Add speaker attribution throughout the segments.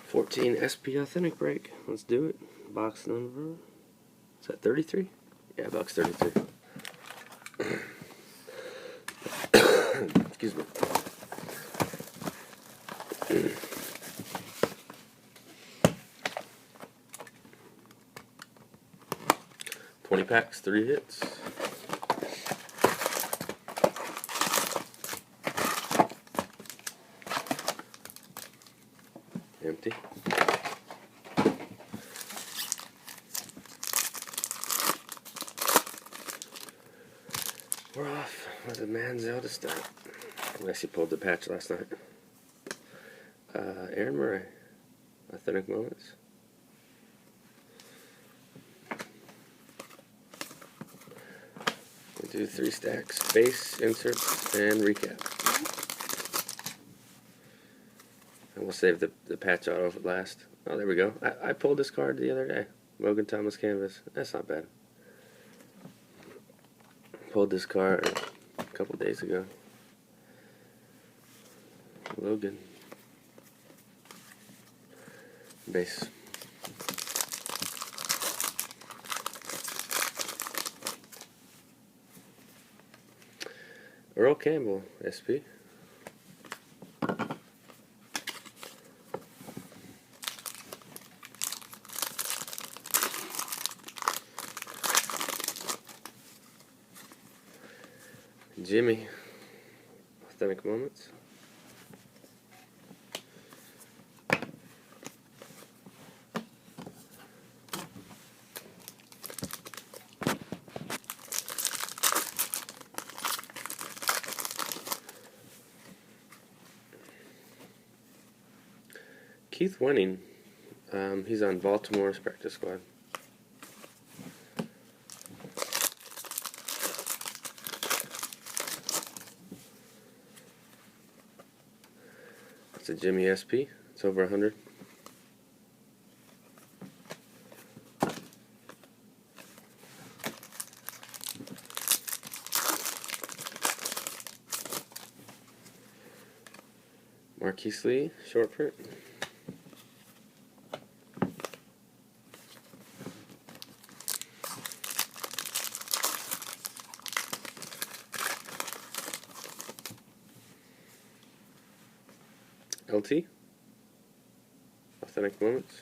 Speaker 1: 14 SP Authentic break. Let's do it. Box number. Is that 33? Yeah, box 33. Excuse me. $20 packs, 3 hits. Empty. We're off with a Manziel to start. Unless he pulled the patch last night. Aaron Murray. Authentic Moments. We do 3 stacks. Base, inserts, and recap. And we'll save the patch auto for last. Oh, there we go. I pulled this card the other day. Logan Thomas Canvas. That's not bad. Pulled this card a couple days ago. Logan. Base. Earl Campbell, SP. Jimmy, Authentic Moments. Keith Wenning, he's on Baltimore's practice squad. It's a Jimmy SP. It's over 100. Marquise Lee, short print. LT, Authentic Moments.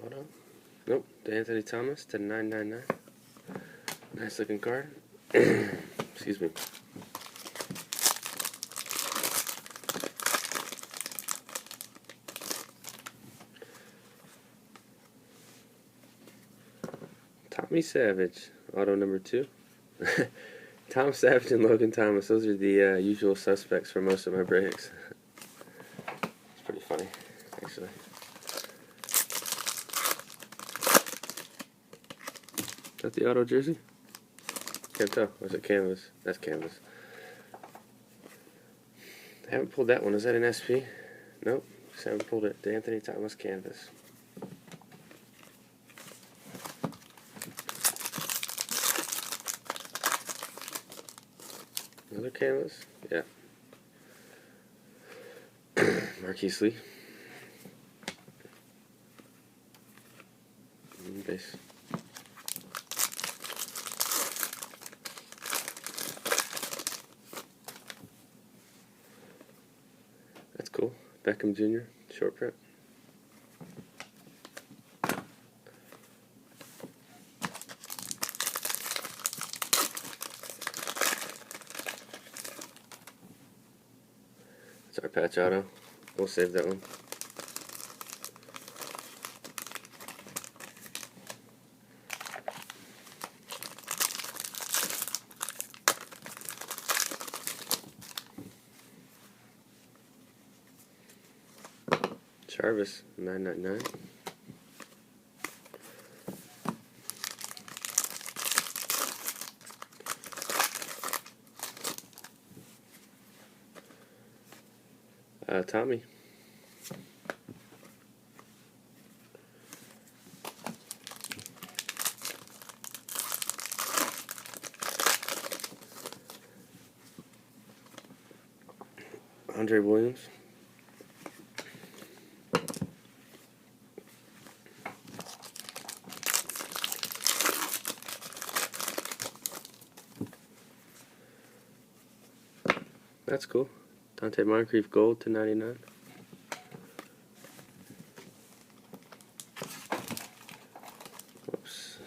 Speaker 1: Auto. Nope, Anthony Thomas to 999. Nice looking card. Excuse me. Tommy Savage, auto number 2. Tom Savage and Logan Thomas, those are the usual suspects for most of my breaks. It's pretty funny, actually. Is that the auto jersey? Can't tell. Or is it canvas? That's canvas. I haven't pulled that one. Is that an SP? Nope. Just haven't pulled it. The Anthony Thomas canvas. Another canvas? Yeah. Marquise Lee. Base. That's cool. Beckham Jr. short print. That's our patch auto. We'll save that one. Jarvis, 999. Tommy. Andre Williams. That's cool. Dante Moncrief gold to 99. Whoops.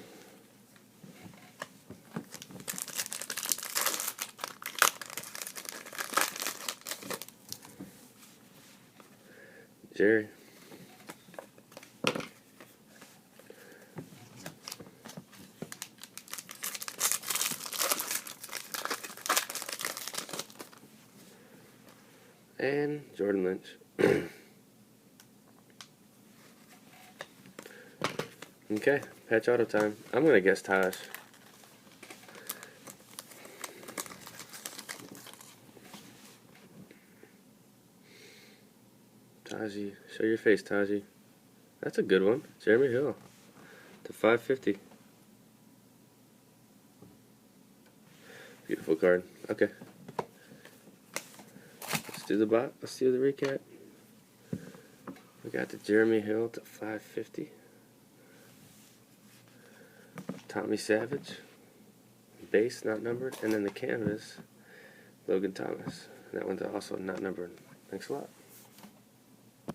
Speaker 1: Jerry. And Jordan Lynch. Okay, patch auto time. I'm going to guess Taj. Taji. Show your face, Taji. That's a good one. Jeremy Hill to 550. Beautiful card. Okay. Let's do the bot. Let's do the recap. We got the Jeremy Hill to 550. Tommy Savage. Base, not numbered. And then the canvas, Logan Thomas. That one's also not numbered. Thanks a lot.